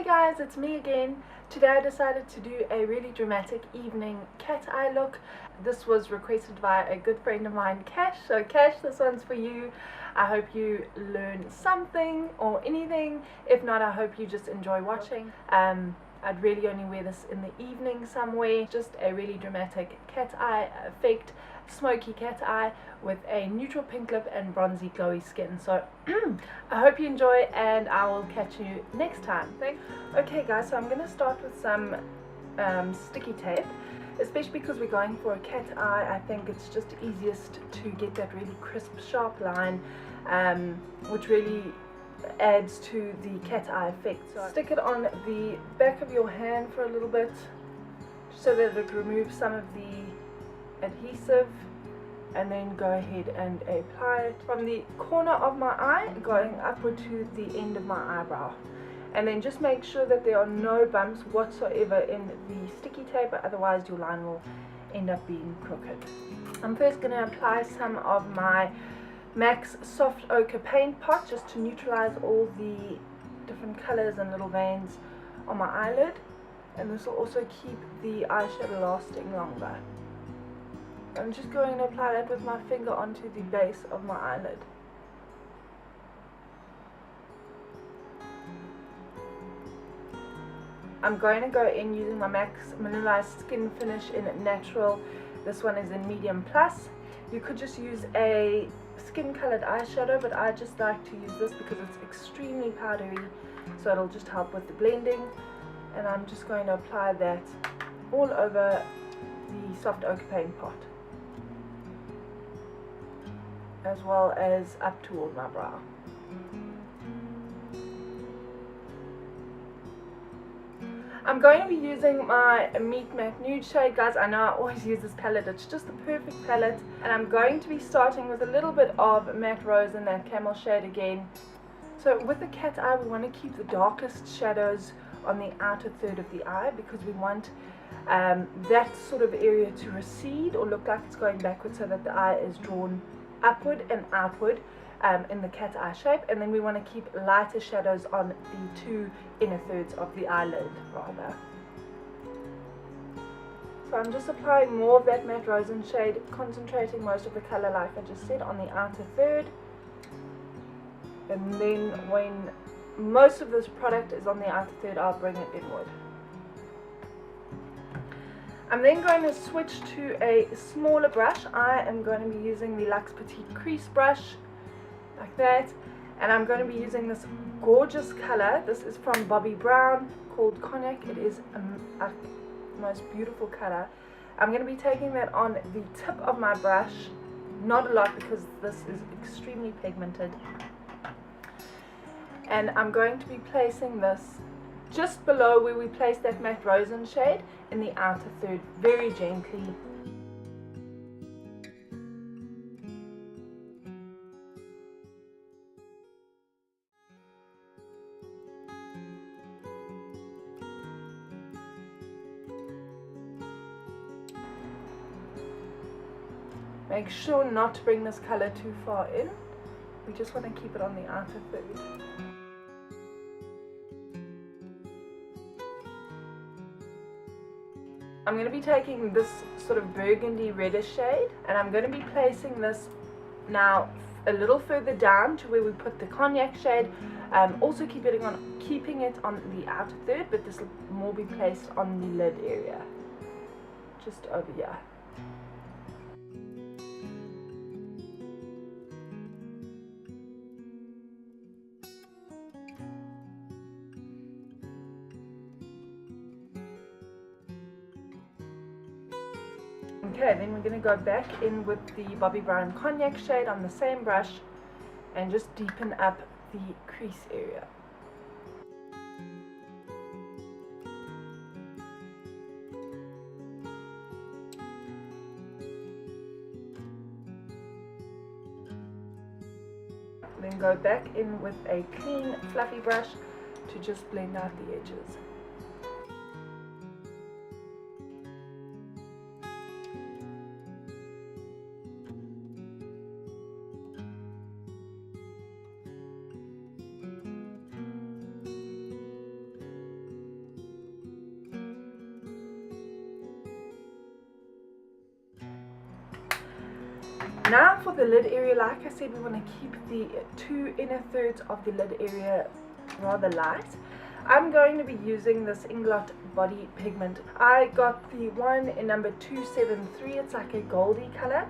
guys, it's me again. Today I decided to do a really dramatic evening cat eye look. This was requested by a good friend of mine, Cash. So Cash, this one's for you. I hope you learn something or anything. If not, I hope you just enjoy watching. I'd really only wear this in the evening somewhere. Just a really dramatic cat eye, faked smoky cat eye with a neutral pink lip and bronzy glowy skin. So I hope you enjoy, and I will catch you next time. Thanks. Okay guys, so I'm going to start with some sticky tape, especially because we're going for a cat eye. I think it's just easiest to get that really crisp sharp line, which really adds to the cat eye effect. So stick it on the back of your hand for a little bit so that it removes some of the adhesive, and then go ahead and apply it from the corner of my eye going upward to the end of my eyebrow, and then just make sure that there are no bumps whatsoever in the sticky tape, otherwise your line will end up being crooked. I'm first going to apply some of my MAC's soft ochre paint pot just to neutralize all the different colors and little veins on my eyelid, and this will also keep the eyeshadow lasting longer. I'm just going to apply that with my finger onto the base of my eyelid. I'm going to go in using my MAC's Mineralized Skin Finish in Natural. This one is in Medium Plus. You could just use a skin colored eyeshadow, but I just like to use this because it's extremely powdery, so it'll just help with the blending. And I'm just going to apply that all over the soft ochre paint pot, as well as up toward my brow. I'm going to be using my Meet Matte Nude shade, guys. I know I always use this palette, it's just the perfect palette. And I'm going to be starting with a little bit of Matte Rose in that camel shade again. So with the cat eye, we want to keep the darkest shadows on the outer third of the eye, because we want that sort of area to recede or look like it's going backwards, so that the eye is drawn upward and outward in the cat eye shape. And then we want to keep lighter shadows on the two inner thirds of the eyelid rather. So I'm just applying more of that matte rosin shade, concentrating most of the color, like I just said, on the outer third. And then when most of this product is on the outer third, I'll bring it inward. I'm then going to switch to a smaller brush. I am going to be using the Luxe Petite Crease brush, like that. And I'm going to be using this gorgeous color. This is from Bobbi Brown, called Cognac. It is a most beautiful color. I'm going to be taking that on the tip of my brush. Not a lot, because this is extremely pigmented. And I'm going to be placing this just below where we placed that matte rosin shade, in the outer third, very gently. Make sure not to bring this color too far in. We just want to keep it on the outer third. I'm going to be taking this sort of burgundy reddish shade, and I'm going to be placing this now a little further down to where we put the cognac shade. Also keeping it on the outer third, but this will more be placed on the lid area, just over here. Okay, then we're going to go back in with the Bobbi Brown Cognac shade on the same brush and just deepen up the crease area. Then go back in with a clean, fluffy brush to just blend out the edges. Now for the lid area, like I said, we want to keep the two inner thirds of the lid area rather light. I'm going to be using this Inglot body pigment. I got the one in number 273, it's like a goldy color,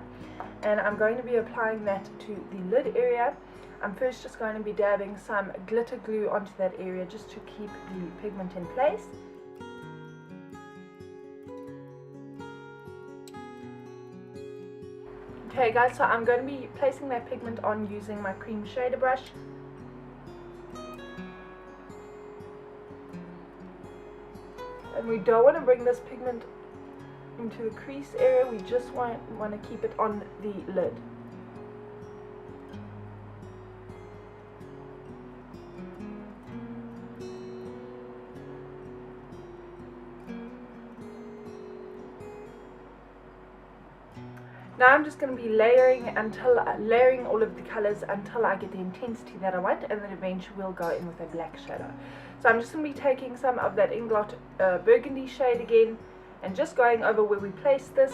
and I'm going to be applying that to the lid area. I'm first just going to be dabbing some glitter glue onto that area just to keep the pigment in place. Okay guys, so I'm going to be placing that pigment on using my cream shader brush. And we don't want to bring this pigment into the crease area, we just want to keep it on the lid. Now I'm just going to be layering all of the colors until I get the intensity that I want, and then eventually we'll go in with a black shadow. So I'm just going to be taking some of that Inglot burgundy shade again and just going over where we placed this.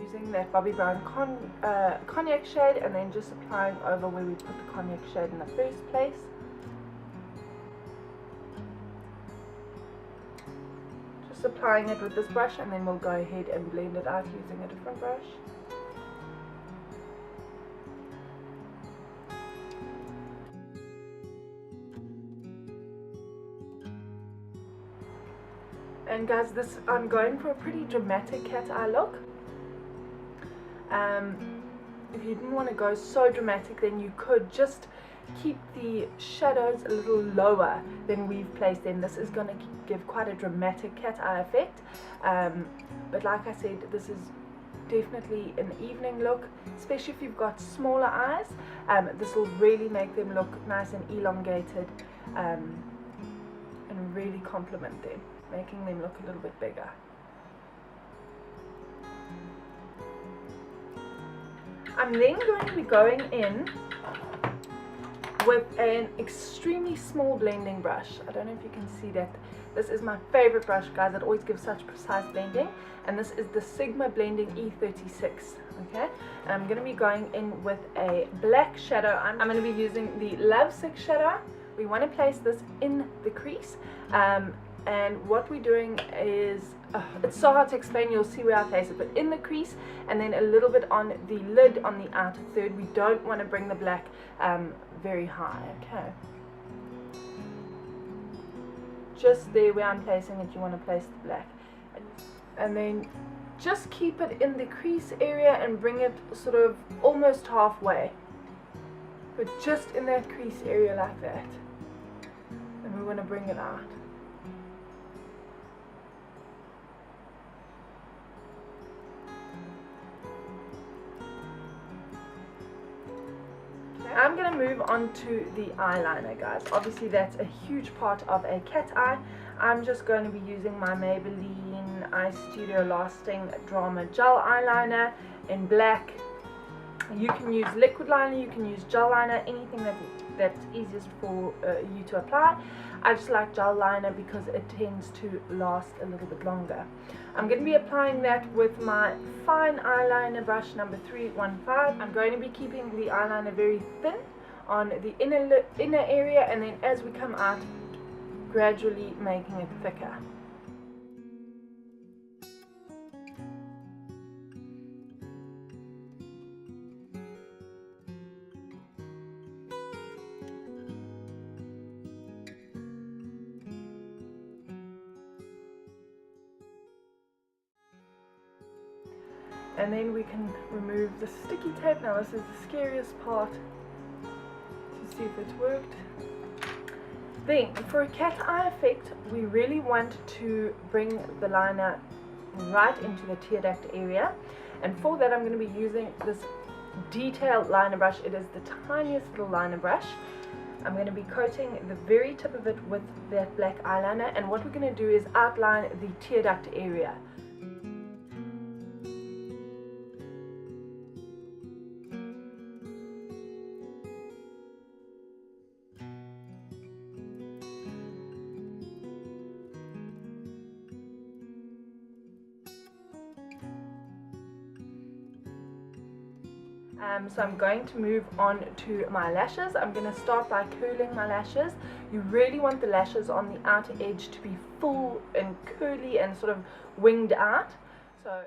Using that Bobbi Brown cognac shade, and then just applying over where we put the cognac shade in the first place. Just applying it with this brush, and then we'll go ahead and blend it out using a different brush. And guys, this I'm going for a pretty dramatic cat eye look. If you didn't want to go so dramatic, then you could just keep the shadows a little lower than we've placed them. This is going to give quite a dramatic cat eye effect, but like I said, this is definitely an evening look, especially if you've got smaller eyes. This will really make them look nice and elongated, and really complement them, making them look a little bit bigger. I'm then going to be going in with an extremely small blending brush. I don't know if you can see that. This is my favorite brush, guys. It always gives such precise blending, and this is the Sigma Blending E36. Okay, and I'm going to be going in with a black shadow. I'm going to be using the Lovesick shadow. We want to place this in the crease, and what we're doing is, it's so hard to explain, you'll see where I place it, but in the crease, and then a little bit on the lid on the outer third. We don't want to bring the black very high. Okay, just there where I'm placing it, you want to place the black, and then just keep it in the crease area and bring it sort of almost halfway, but just in that crease area like that, and we want to bring it out. I'm going to move on to the eyeliner, guys. Obviously that's a huge part of a cat eye. I'm just going to be using my Maybelline Eye Studio Lasting Drama Gel Eyeliner in black. You can use liquid liner, you can use gel liner, anything that's easiest for you to apply. I just like gel liner because it tends to last a little bit longer. I'm going to be applying that with my fine eyeliner brush number 315. I'm going to be keeping the eyeliner very thin on the inner area, and then as we come out, gradually making it thicker. And then we can remove the sticky tape. Now this is the scariest part, to see if it's worked. Then for a cat eye effect, we really want to bring the liner right into the tear duct area, and for that I'm going to be using this detailed liner brush. It is the tiniest little liner brush. I'm going to be coating the very tip of it with that black eyeliner, and what we're going to do is outline the tear duct area. So I'm going to move on to my lashes. I'm going to start by curling my lashes. You really want the lashes on the outer edge to be full and curly and sort of winged out. So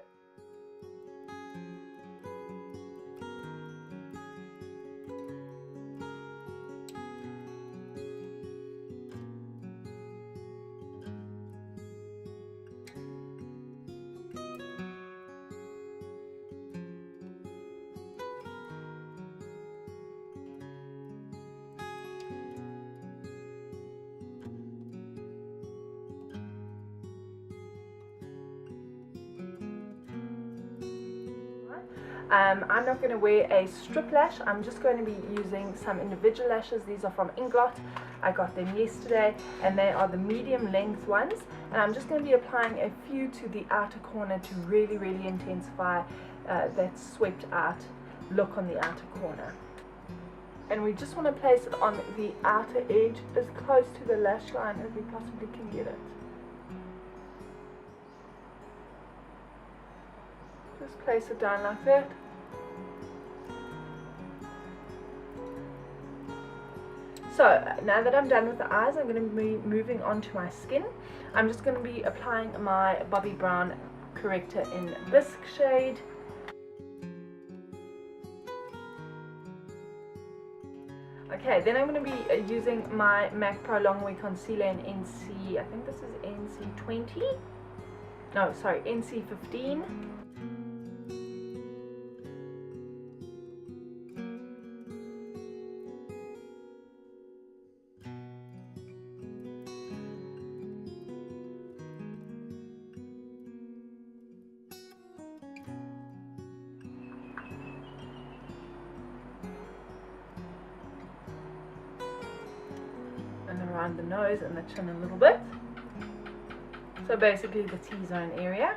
I'm not going to wear a strip lash. I'm just going to be using some individual lashes. These are from Inglot. I got them yesterday and they are the medium length ones, and I'm just going to be applying a few to the outer corner to really intensify that swept out look on the outer corner. And we just want to place it on the outer edge as close to the lash line as we possibly can get it. Just place it down like that. So now that I'm done with the eyes, I'm going to be moving on to my skin. I'm just going to be applying my Bobbi Brown corrector in Bisque shade. Okay, then I'm going to be using my MAC Pro Longwear Concealer in NC, I think this is NC20? No, sorry, NC15. Around the nose and the chin a little bit, so basically the T-zone area.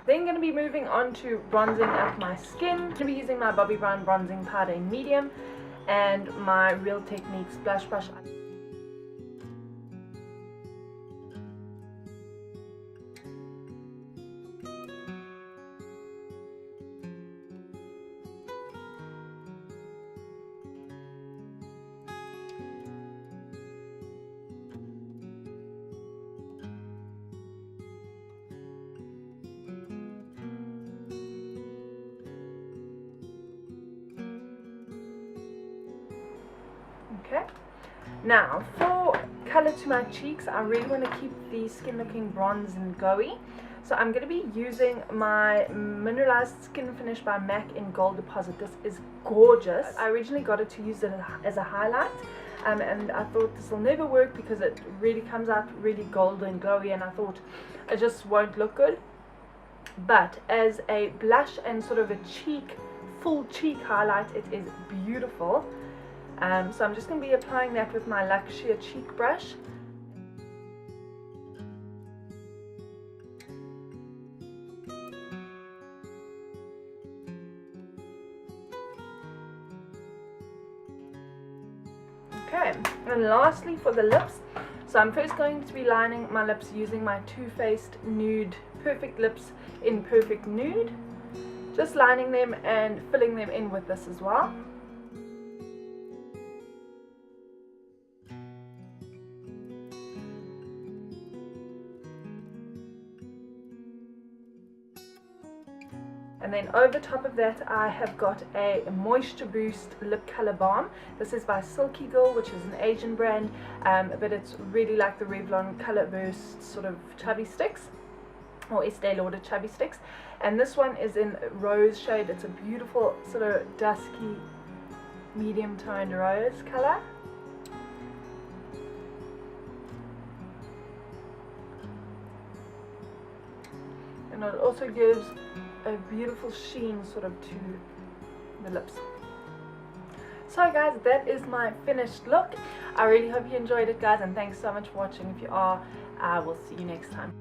Then going to be moving on to bronzing up my skin. I'm going to be using my Bobbi Brown bronzing powder in medium and my Real Techniques blush brush. Okay, now for color to my cheeks, I really want to keep the skin looking bronze and glowy. So I'm going to be using my Mineralized Skin Finish by MAC in Gold Deposit. This is gorgeous. I originally got it to use it as a highlight, and I thought this will never work because it really comes out really golden and glowy, and I thought it just won't look good. But as a blush and sort of a full cheek highlight, it is beautiful. So I'm just going to be applying that with my Luxia cheek brush. Okay, and lastly for the lips, so I'm first going to be lining my lips using my Too Faced Nude Perfect Lips in Perfect Nude. Just lining them and filling them in with this as well. And then over top of that I have got a Moisture Boost Lip Color Balm. This is by Silky Girl, which is an Asian brand, but it's really like the Revlon Color Burst sort of chubby sticks, or Estee Lauder chubby sticks. And this one is in rose shade. It's a beautiful sort of dusky medium toned rose color. And it also gives a beautiful sheen sort of to the lips. So guys, that is my finished look. I really hope you enjoyed it, guys, and thanks so much for watching. If you are, I will see you next time.